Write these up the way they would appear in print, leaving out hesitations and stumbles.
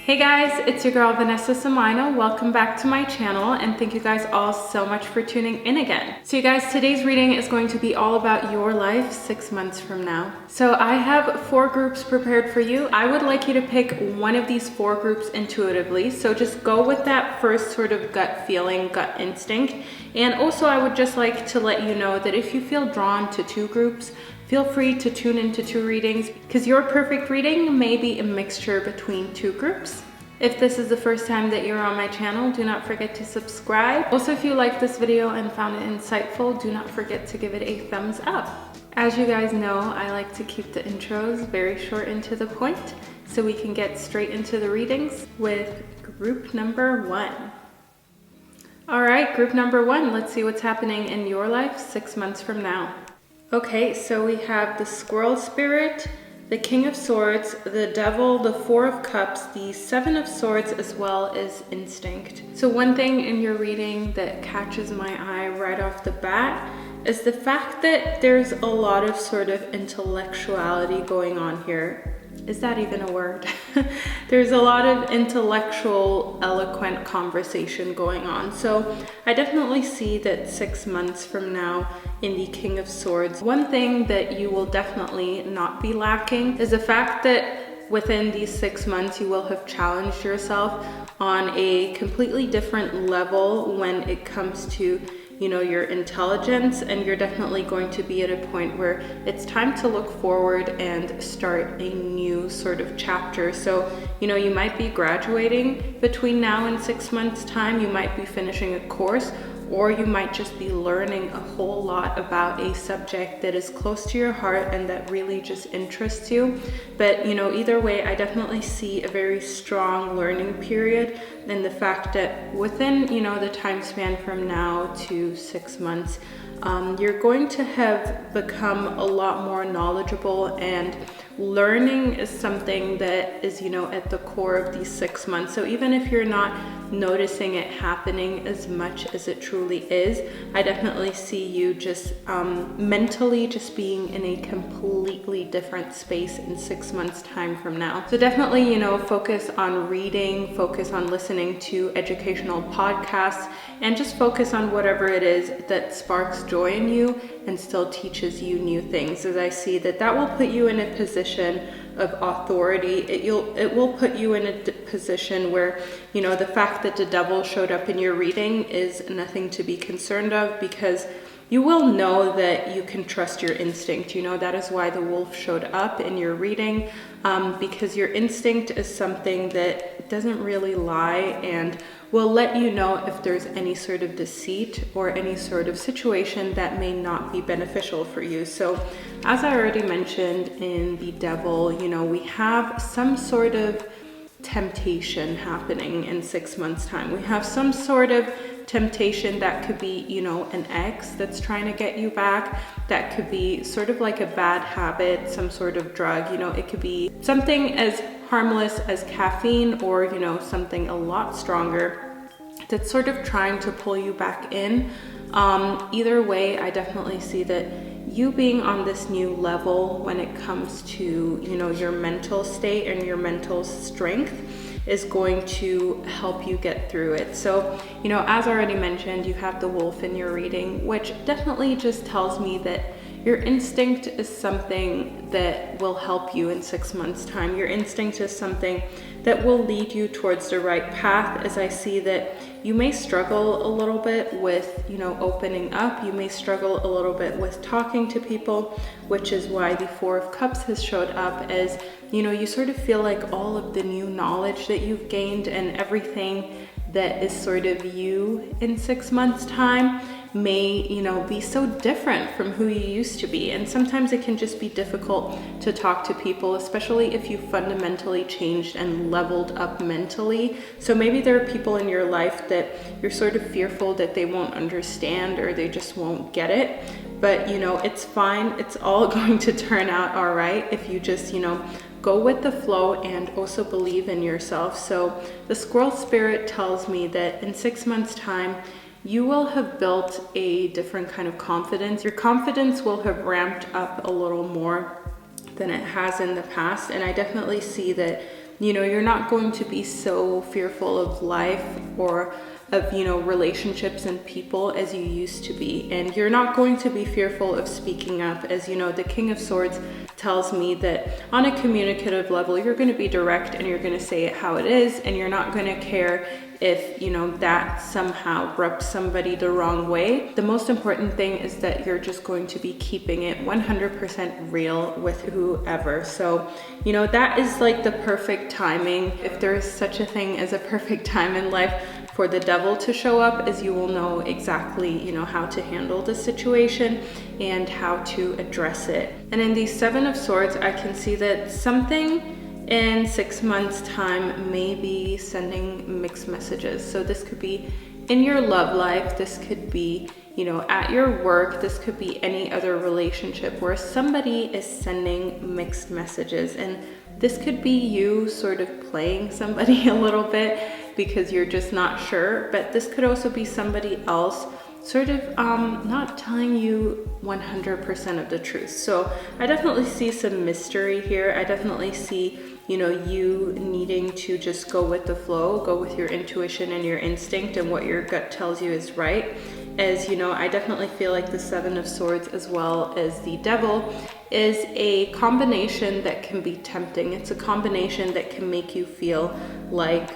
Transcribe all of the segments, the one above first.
Hey guys, it's your girl Vanessa. Welcome back to my channel and thank you guys all so much for tuning in again. So you guys, today's reading is going to be all about your life 6 months from now. So I have 4 groups prepared for you. I would like you to pick one of these 4 groups intuitively. So just go with that first sort of gut feeling, gut instinct. And also I would just like to let you know that if you feel drawn to 2 groups, feel free to tune into 2 readings because your perfect reading may be a mixture between 2 groups. If this is the first time that you're on my channel, do not forget to subscribe. Also, if you liked this video and found it insightful, do not forget to give it a thumbs up. As you guys know, I like to keep the intros very short and to the point so we can get straight into the readings with group number 1. All right, group number 1, let's see what's happening in your life 6 months from now. Okay, so we have the Squirrel Spirit, the King of Swords, the Devil, the Four of Cups, the Seven of Swords, as well as Instinct. So one thing in your reading that catches my eye right off the bat is the fact that there's a lot of sort of intellectuality going on here. Is that even a word? There's a lot of intellectual, eloquent conversation going on. So I definitely see that 6 months from now in the King of Swords, one thing that you will definitely not be lacking is the fact that within these 6 months, you will have challenged yourself on a completely different level when it comes to your intelligence, and you're definitely going to be at a point where it's time to look forward and start a new sort of chapter. So, you might be graduating between now and 6 months time, you might be finishing a course, or you might just be learning a whole lot about a subject that is close to your heart and that really just interests you. But either way, I definitely see a very strong learning period, and the fact that within the time span from now to 6 months, you're going to have become a lot more knowledgeable, and learning is something that is at the core of these 6 months. So even if you're not noticing it happening as much as it truly is, I definitely see you just mentally just being in a completely different space in 6 months time from now. So definitely focus on reading, focus on listening to educational podcasts, and just focus on whatever it is that sparks joy in you and still teaches you new things, as I see that will put you in a position of authority. It will put you in a position where the fact that the Devil showed up in your reading is nothing to be concerned of, because you will know that you can trust your instinct. That is why the Wolf showed up in your reading, because your instinct is something that doesn't really lie and will let you know if there's any sort of deceit or any sort of situation that may not be beneficial for you. So as I already mentioned in the Devil, we have some sort of temptation happening in 6 months time. We have some sort of temptation that could be, an ex that's trying to get you back. That could be sort of like a bad habit, some sort of drug. It could be something as harmless as caffeine, or, something a lot stronger that's sort of trying to pull you back in. Either way, I definitely see that you being on this new level when it comes to, your mental state and your mental strength is going to help you get through it. So, as already mentioned, you have the Wolf in your reading, which definitely just tells me that your instinct is something that will help you in 6 months time. Your instinct is something that will lead you towards the right path, as I see that you may struggle a little bit with, opening up. You may struggle a little bit with talking to people, which is why the Four of Cups has showed up, as, you sort of feel like all of the new knowledge that you've gained and everything that is sort of you in 6 months time may, be so different from who you used to be. And sometimes it can just be difficult to talk to people, especially if you fundamentally changed and leveled up mentally. So maybe there are people in your life that you're sort of fearful that they won't understand or they just won't get it. But, it's fine. It's all going to turn out all right if you just, go with the flow and also believe in yourself. So the Squirrel Spirit tells me that in 6 months time, you will have built a different kind of confidence. Your confidence will have ramped up a little more than it has in the past. And I definitely see that you're not going to be so fearful of life or of, relationships and people as you used to be. And you're not going to be fearful of speaking up, as the King of Swords tells me that on a communicative level, you're going to be direct and you're going to say it how it is, and you're not going to care if, that somehow rubs somebody the wrong way. The most important thing is that you're just going to be keeping it 100% real with whoever. So, that is like the perfect timing. If there is such a thing as a perfect time in life for the devil to show up, as you will know exactly, how to handle the situation and how to address it. And in the Seven of Swords, I can see that something in 6 months' time may be sending mixed messages. So this could be in your love life, this could be, at your work, this could be any other relationship where somebody is sending mixed messages. And this could be you sort of playing somebody a little bit because you're just not sure, but this could also be somebody else sort of not telling you 100% of the truth. So I definitely see some mystery here. I definitely see, you needing to just go with the flow, go with your intuition and your instinct and what your gut tells you is right. As I definitely feel like the Seven of Swords as well as the Devil is a combination that can be tempting. It's a combination that can make you feel like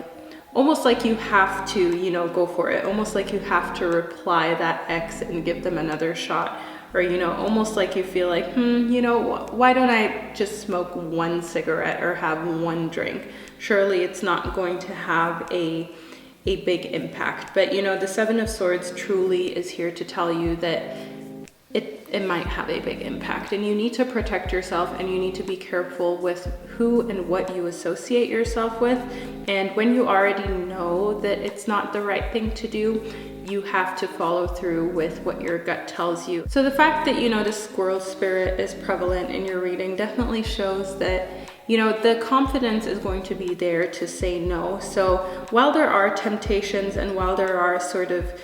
almost like you have to, go for it. Almost like you have to reply that ex and give them another shot. Or, almost like you feel like, why don't I just smoke one cigarette or have one drink? Surely it's not going to have a big impact. But, the Seven of Swords truly is here to tell you that it might have a big impact, and you need to protect yourself and you need to be careful with who and what you associate yourself with. And when you already know that it's not the right thing to do, you have to follow through with what your gut tells you. So the fact that, the squirrel spirit is prevalent in your reading definitely shows that, the confidence is going to be there to say no. So while there are temptations and while there are sort of,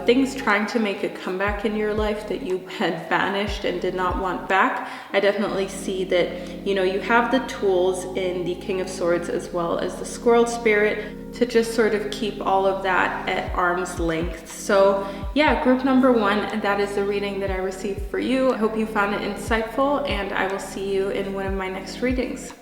things trying to make a comeback in your life that you had banished and did not want back, I definitely see that, you have the tools in the King of Swords as well as the squirrel spirit to just sort of keep all of that at arm's length. So yeah, group number 1, that is the reading that I received for you. I hope you found it insightful, and I will see you in one of my next readings.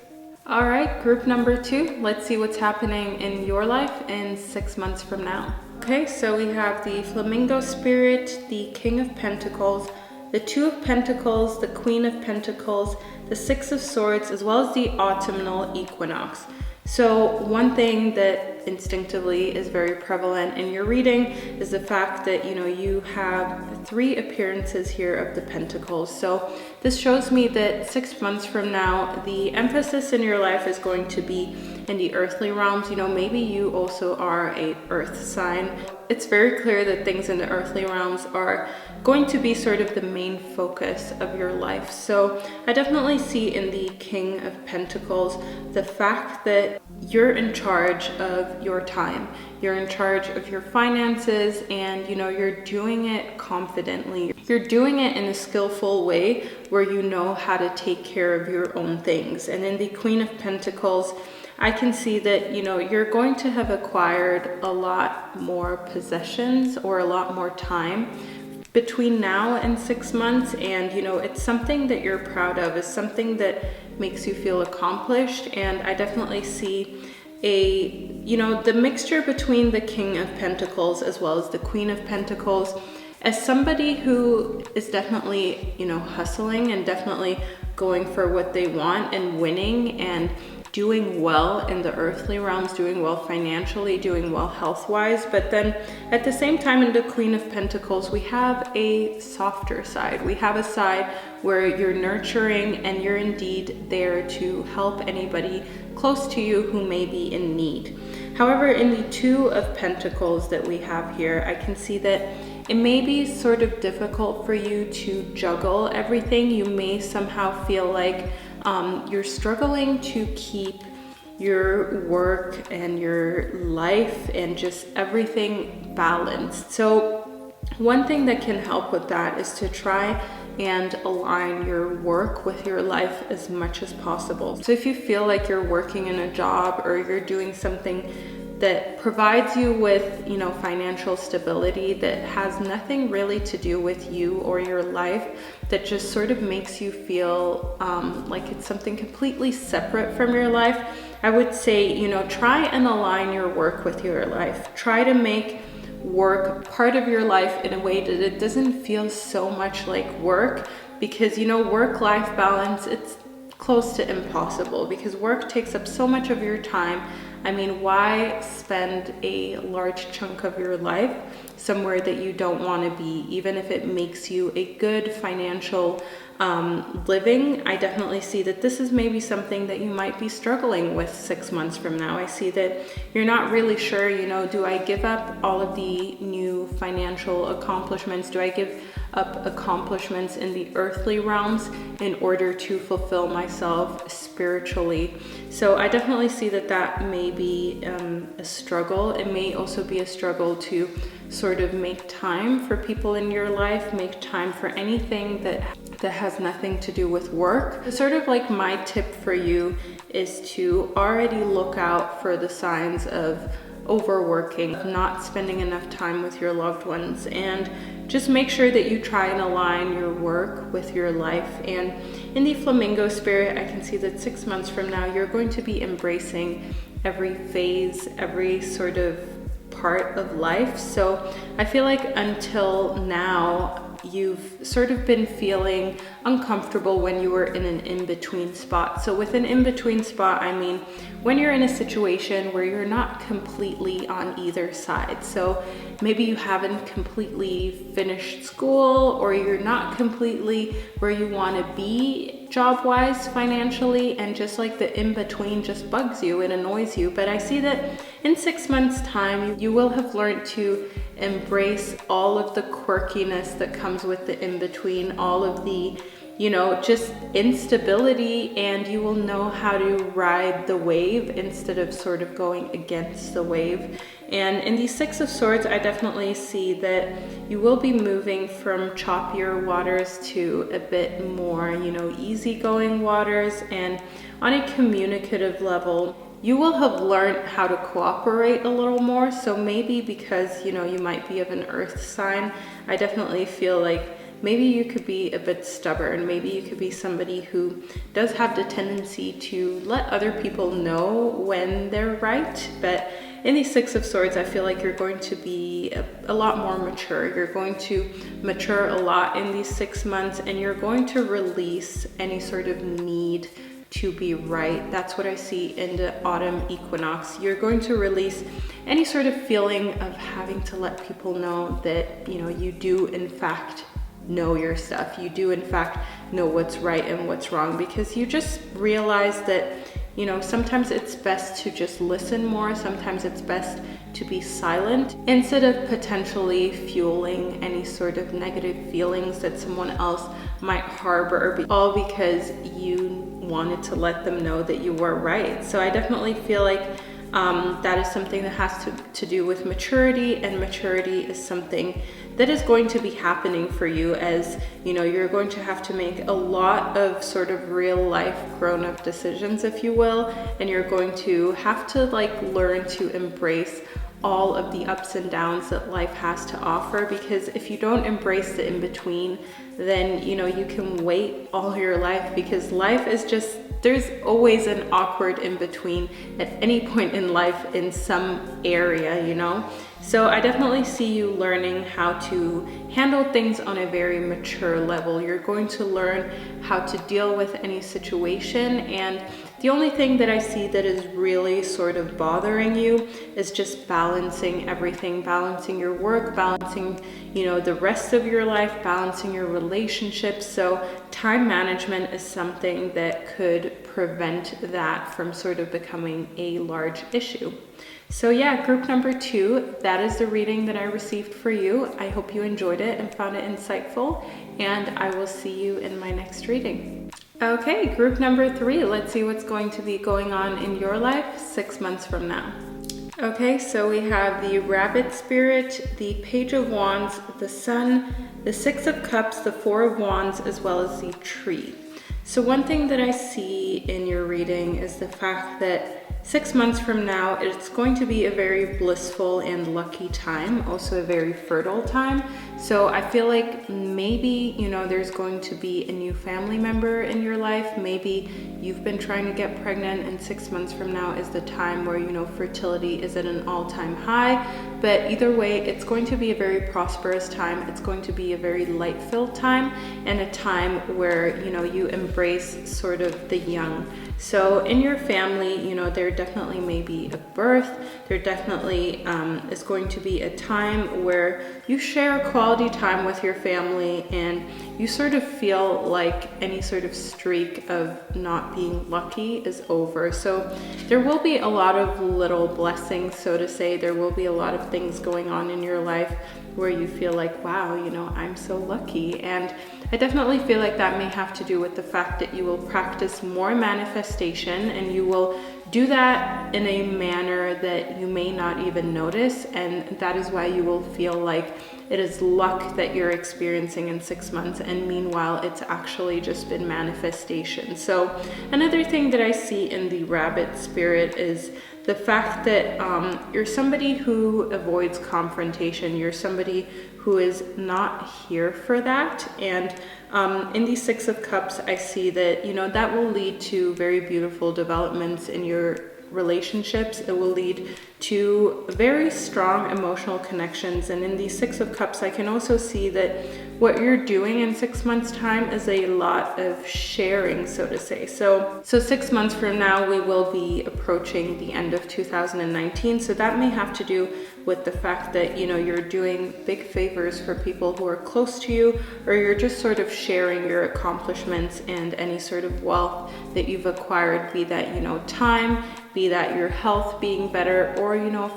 All right, group number 2, let's see what's happening in your life in 6 months from now. Okay, so we have the Flamingo Spirit, the King of Pentacles, the Two of Pentacles, the Queen of Pentacles, the Six of Swords, as well as the Autumnal Equinox. So one thing that instinctively is very prevalent in your reading is the fact that, you have 3 appearances here of the Pentacles. So this shows me that 6 months from now, the emphasis in your life is going to be in the earthly realms. Maybe you also are a earth sign. It's very clear that things in the earthly realms are going to be sort of the main focus of your life. So I definitely see in the King of Pentacles the fact that you're in charge of your time. You're in charge of your finances, and you're doing it confidently. You're doing it in a skillful way where you know how to take care of your own things. And in the Queen of Pentacles, I can see that, you're going to have acquired a lot more possessions or a lot more time between now and 6 months. And, it's something that you're proud of. It's something that makes you feel accomplished. And I definitely see the mixture between the King of Pentacles as well as the Queen of Pentacles as somebody who is definitely, hustling and definitely going for what they want and winning and doing well in the earthly realms, doing well financially, doing well health-wise. But then at the same time, in the Queen of Pentacles, we have a softer side. We have a side where you're nurturing and you're indeed there to help anybody close to you who may be in need. However, in the Two of Pentacles that we have here, I can see that it may be sort of difficult for you to juggle everything. You may somehow feel like you're struggling to keep your work and your life and just everything balanced. So one thing that can help with that is to try and align your work with your life as much as possible. So if you feel like you're working in a job or you're doing something that provides you with, you know, financial stability that has nothing really to do with you or your life, that just sort of makes you feel like it's something completely separate from your life, I would say, you know, try and align your work with your life. Try to make work part of your life in a way that it doesn't feel so much like work, because, you know, work-life balance, it's close to impossible because work takes up so much of your time. I mean, why spend a large chunk of your life somewhere that you don't want to be, even if it makes you a good financial living? I definitely see that this is maybe something that you might be struggling with 6 months from now. I see that you're not really sure, you know, do I give up all of the new financial accomplishments? Do I give up accomplishments in the earthly realms in order to fulfill myself spiritually? So I definitely see that that may be a struggle. It may also be a struggle to sort of make time for people in your life, make time for anything that has nothing to do with work. Sort of like my tip for you is to already look out for the signs of overworking, not spending enough time with your loved ones, and just make sure that you try and align your work with your life. And in the flamingo spirit, I can see that 6 months from now, you're going to be embracing every phase, every sort of part of life. So I feel like until now, you've sort of been feeling uncomfortable when you were in an in-between spot. So with an in-between spot, I mean when you're in a situation where you're not completely on either side. So maybe you haven't completely finished school, or you're not completely where you want to be job-wise, financially, and just like the in-between just bugs you, it annoys you. But I see that in 6 months' time, you will have learned to embrace all of the quirkiness that comes with the in-between, all of the, you know, just instability, and you will know how to ride the wave instead of sort of going against the wave. And in the Six of Swords, I definitely see that you will be moving from choppier waters to a bit more, you know, easygoing waters. And on a communicative level, you will have learned how to cooperate a little more. So maybe because, you know, you might be of an earth sign, I definitely feel like maybe you could be a bit stubborn. Maybe you could be somebody who does have the tendency to let other people know when they're right. But in the Six of Swords, I feel like you're going to be a lot more mature. You're going to mature a lot in these 6 months, and you're going to release any sort of need to be right. That's what I see in the autumn equinox. You're going to release any sort of feeling of having to let people know that, you know, you do in fact know your stuff. You do in fact know what's right and what's wrong, because you just realize that, you know, sometimes it's best to just listen more. Sometimes it's best to be silent instead of potentially fueling any sort of negative feelings that someone else might harbor, all because you wanted to let them know that you were right. So I definitely feel like that is something that has to do with maturity, and maturity is something that is going to be happening for you, as you know, you're going to have to make a lot of sort of real life grown-up decisions, if you will, and you're going to have to like learn to embrace all of the ups and downs that life has to offer. Because if you don't embrace the in-between, then, you know, you can wait all your life, because life is just, there's always an awkward in-between at any point in life in some area, you know? So I definitely see you learning how to handle things on a very mature level. You're going to learn how to deal with any situation, and the only thing that I see that is really sort of bothering you is just balancing everything, balancing your work, balancing, you know, the rest of your life, balancing your relationships. So time management is something that could prevent that from sort of becoming a large issue. So yeah, group number 2, that is the reading that I received for you. I hope you enjoyed it and found it insightful, and I will see you in my next reading. Okay, group number 3, let's see what's going to be going on in your life 6 months from now. Okay, so we have the Rabbit Spirit, the Page of Wands, the Sun, the Six of Cups, the Four of Wands, as well as the Tree. So one thing that I see in your reading is the fact that 6 months from now, it's going to be a very blissful and lucky time, also a very fertile time. So I feel like maybe, there's going to be a new family member in your life. Maybe you've been trying to get pregnant and 6 months from now is the time where, fertility is at an all-time high. But either way, it's going to be a very prosperous time. It's going to be a very light-filled time and a time where, you embrace sort of the young. So in your family, there definitely may be a birth. There definitely is going to be a time where you share quality time with your family and you sort of feel like any sort of streak of not being lucky is over. So there will be a lot of little blessings, so to say. There will be a lot of things going on in your life where you feel like, wow, I'm so lucky. And I definitely feel like that may have to do with the fact that you will practice more manifestation and you will do that in a manner that you may not even notice. And that is why you will feel like it is luck that you're experiencing in 6 months. And meanwhile, it's actually just been manifestation. So another thing that I see in the Rabbit Spirit is the fact that you're somebody who avoids confrontation. You're somebody who is not here for that. And in the Six of Cups, I see that, that will lead to very beautiful developments in your relationships. It will lead to very strong emotional connections. And in the Six of Cups, I can also see that what you're doing in 6 months' time is a lot of sharing, so to say. So 6 months from now, we will be approaching the end of 2019. So that may have to do with the fact that, you're doing big favors for people who are close to you, or you're just sort of sharing your accomplishments and any sort of wealth that you've acquired, be that, time, be that your health being better, or,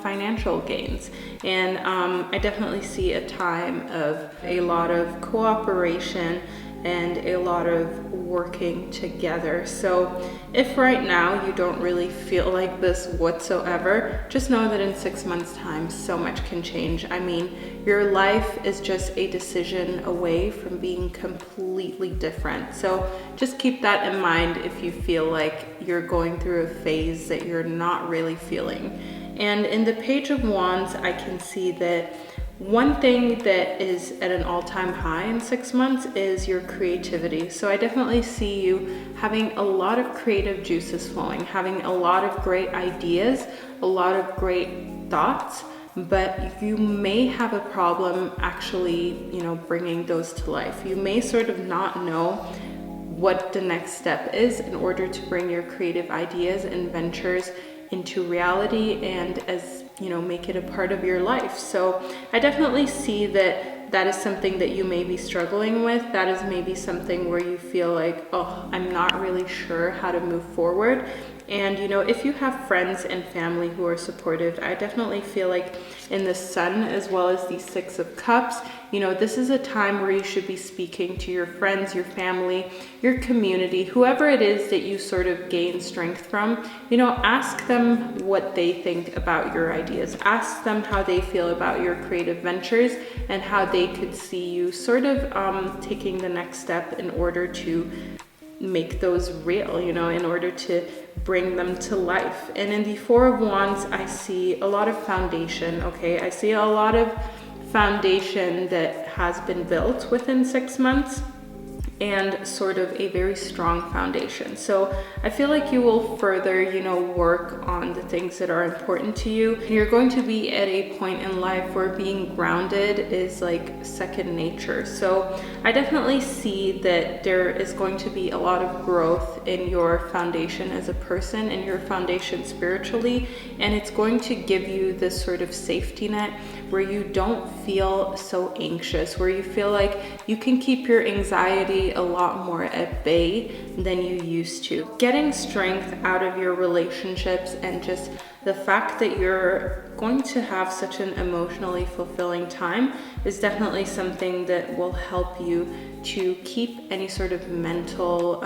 financial gains. And I definitely see a time of a lot of cooperation and a lot of working together. So if right now you don't really feel like this whatsoever, just know that in 6 months' time, so much can change. I mean, your life is just a decision away from being completely different. So just keep that in mind if you feel like you're going through a phase that you're not really feeling. And in the Page of Wands, I can see that one thing that is at an all-time high in 6 months is your creativity. So I definitely see you having a lot of creative juices flowing, having a lot of great ideas, a lot of great thoughts, but you may have a problem actually, bringing those to life. You may sort of not know what the next step is in order to bring your creative ideas and ventures into reality and make it a part of your life. So I definitely see that is something that you may be struggling with. That is maybe something where you feel like, oh, I'm not really sure how to move forward. And if you have friends and family who are supportive, I definitely feel like in the Sun as well as the Six of Cups, this is a time where you should be speaking to your friends, your family, your community, whoever it is that you sort of gain strength from. Ask them what they think about your ideas. Ask them how they feel about your creative ventures and how they could see you sort of taking the next step in order to make those real, in order to bring them to life. And in the Four of Wands, I see a lot of foundation, okay? I see a lot of foundation that has been built within 6 months and sort of a very strong foundation. So I feel like you will further, work on the things that are important to you. You're going to be at a point in life where being grounded is like second nature. So I definitely see that there is going to be a lot of growth in your foundation as a person and your foundation spiritually. And it's going to give you this sort of safety net where you don't feel so anxious, where you feel like you can keep your anxiety a lot more at bay than you used to. Getting strength out of your relationships and just the fact that you're going to have such an emotionally fulfilling time is definitely something that will help you to keep any sort of mental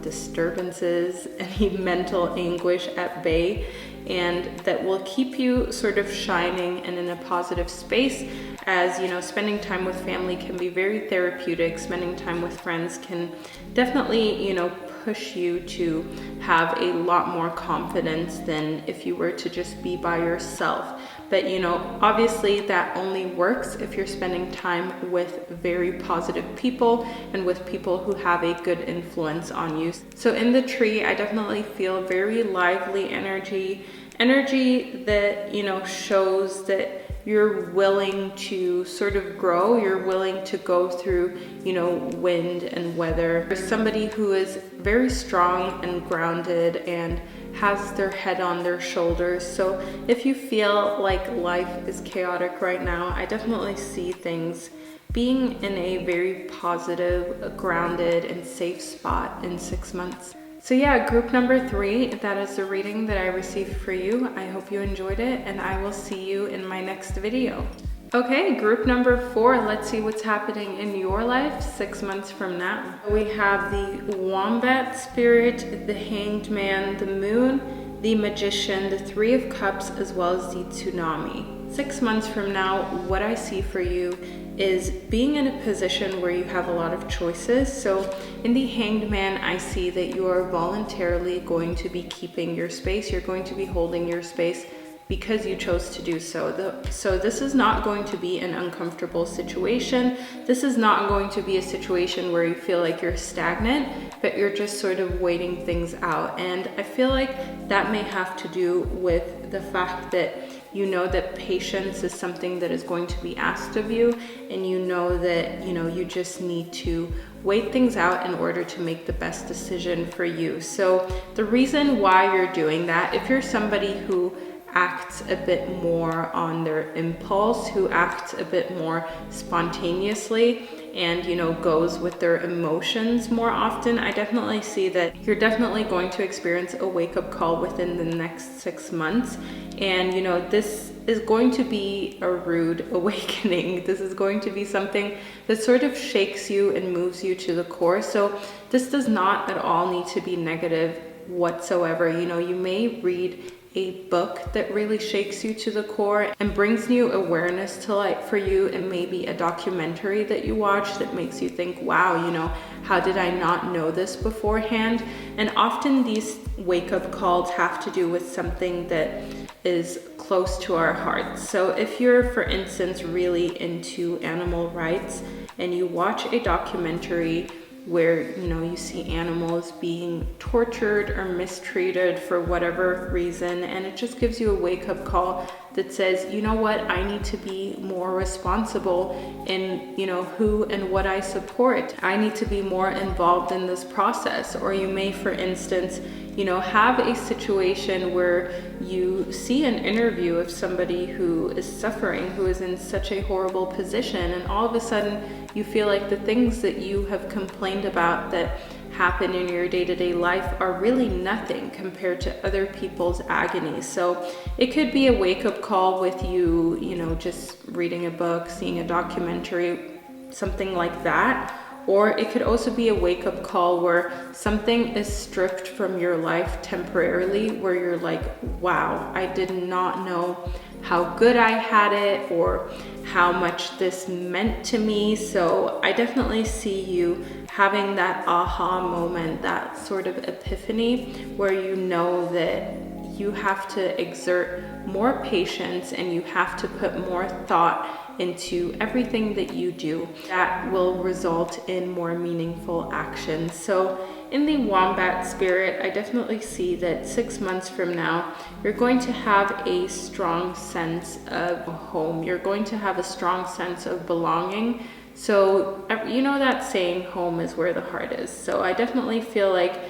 disturbances, any mental anguish at bay. and that will keep you sort of shining and in a positive space. As you know, spending time with family can be very therapeutic. Spending time with friends can definitely, you know, push you to have a lot more confidence than if you were to just be by yourself. But you know, obviously that only works if you're spending time with very positive people and with people who have a good influence on you. So in the tree, I definitely feel very lively energy that, you know, shows that you're willing to sort of grow, you're willing to go through, you know, wind and weather. There's somebody who is very strong and grounded and has their head on their shoulders. So if you feel like life is chaotic right now, I definitely see things being in a very positive, grounded, and safe spot in 6 months. So yeah, group number 3, that is the reading that I received for you. I hope you enjoyed it, and I will see you in my next video. Okay, group number 4, let's see what's happening in your life 6 months from now. We have the Wombat Spirit, the Hanged Man, the Moon, the Magician, the Three of Cups, as well as the Tsunami. 6 months from now, what I see for you is being in a position where you have a lot of choices. So in the Hanged Man, I see that you are voluntarily going to be keeping your space. You're going to be holding your space because you chose to do so. So this is not going to be an uncomfortable situation. This is not going to be a situation where you feel like you're stagnant, but you're just sort of waiting things out. And I feel like that may have to do with the fact that you know that patience is something that is going to be asked of you, and you know that, you know, you just need to wait things out in order to make the best decision for you. So the reason why you're doing that, if you're somebody who acts a bit more on their impulse, who acts a bit more spontaneously, and, you know, goes with their emotions more often, I definitely see that you're definitely going to experience a wake-up call within the next 6 months. And, you know, this is going to be a rude awakening. This is going to be something that sort of shakes you and moves you to the core. So this does not at all need to be negative whatsoever. You know, you may read a book that really shakes you to the core and brings new awareness to light for you. It may be a documentary that you watch that makes you think, wow, you know, how did I not know this beforehand? And often these wake-up calls have to do with something that is close to our hearts. So if you're, for instance, really into animal rights and you watch a documentary where, you know, you see animals being tortured or mistreated for whatever reason, and it just gives you a wake-up call that says, you know what, I need to be more responsible in, you know, who and what I support. I need to be more involved in this process. Or you may, for instance, you know, have a situation where you see an interview of somebody who is suffering, who is in such a horrible position, and all of a sudden you feel like the things that you have complained about that happen in your day-to-day life are really nothing compared to other people's agony. So it could be a wake-up call with you, you know, just reading a book, seeing a documentary, something like that. Or it could also be a wake-up call where something is stripped from your life temporarily, where you're like, wow, I did not know how good I had it or how much this meant to me. So I definitely see you having that aha moment, that sort of epiphany, where you know that you have to exert more patience and you have to put more thought into everything that you do. That will result in more meaningful action. So in the Wombat Spirit, I definitely see that 6 months from now, you're going to have a strong sense of home. You're going to have a strong sense of belonging. So, you know that saying, home is where the heart is. So I definitely feel like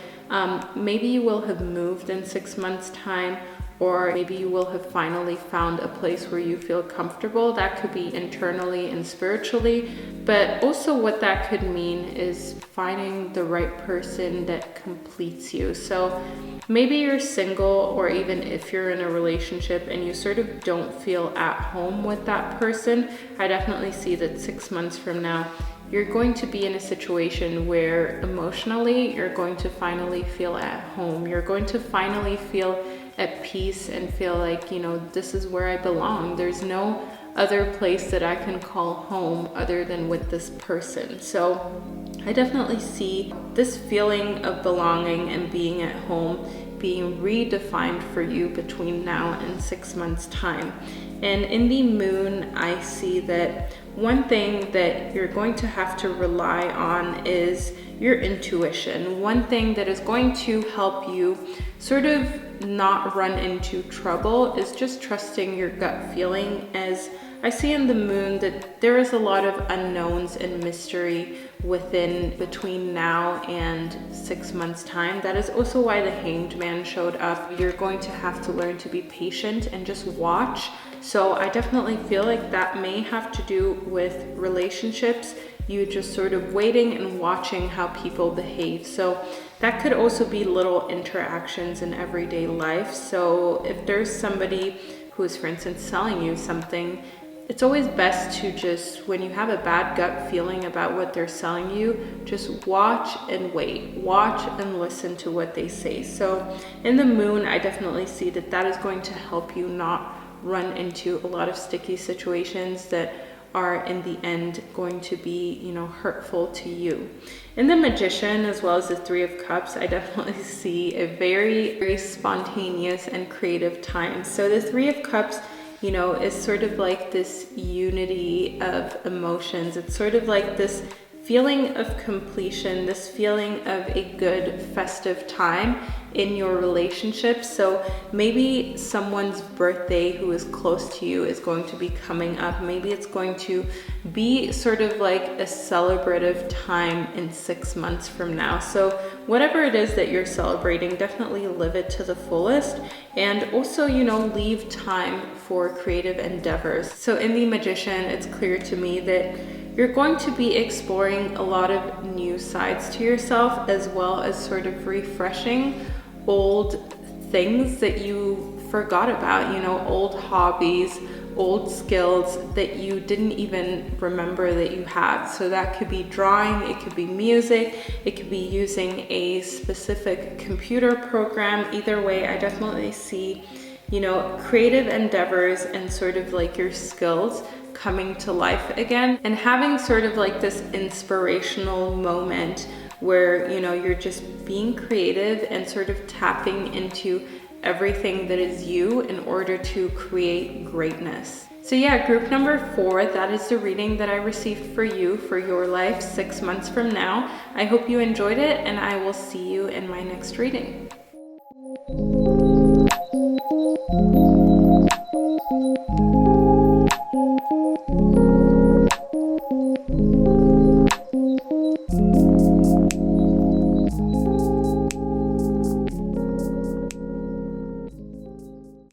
maybe you will have moved in 6 months' time, or maybe you will have finally found a place where you feel comfortable. That could be internally and spiritually, but also what that could mean is finding the right person that completes you. So maybe you're single, or even if you're in a relationship and you sort of don't feel at home with that person, I definitely see that 6 months from now, you're going to be in a situation where emotionally you're going to finally feel at home. You're going to finally feel at peace and feel like, you know, this is where I belong. There's no other place that I can call home other than with this person. So I definitely see this feeling of belonging and being at home being redefined for you between now and 6 months time. And in the moon, I see that one thing that you're going to have to rely on is your intuition. One thing that is going to help you sort of not run into trouble is just trusting your gut feeling, as I see in the moon that there is a lot of unknowns and mystery between now and 6 months time. That is also why the Hanged Man showed up. You're going to have to learn to be patient and just watch. So I definitely feel like that may have to do with relationships, you just sort of waiting and watching how people behave. So that could also be little interactions in everyday life. So if there's somebody who is, for instance, selling you something, it's always best to just, when you have a bad gut feeling about what they're selling you, just watch and wait. Watch and listen to what they say. So in the moon, I definitely see that that is going to help you not run into a lot of sticky situations that are in the end going to be, you know, hurtful to you. In the Magician, as well as the Three of Cups, I definitely see a very, very spontaneous and creative time. So the Three of Cups, you know, is sort of like this unity of emotions. It's sort of like this feeling of completion, this feeling of a good festive time in your relationship. So maybe someone's birthday who is close to you is going to be coming up. Maybe it's going to be sort of like a celebrative time in 6 months from now. So whatever it is that you're celebrating, definitely live it to the fullest, and also, you know, leave time for creative endeavors. So in the Magician, it's clear to me that you're going to be exploring a lot of new sides to yourself, as well as sort of refreshing old things that you forgot about, you know, old hobbies, old skills that you didn't even remember that you had. So that could be drawing, it could be music, it could be using a specific computer program. Either way, I definitely see, you know, creative endeavors and sort of like your skills coming to life again, and having sort of like this inspirational moment where, you know, you're just being creative and sort of tapping into everything that is you in order to create greatness. So yeah, group number 4, that is the reading that I received for you for your life 6 months from now. I hope you enjoyed it, and I will see you in my next reading.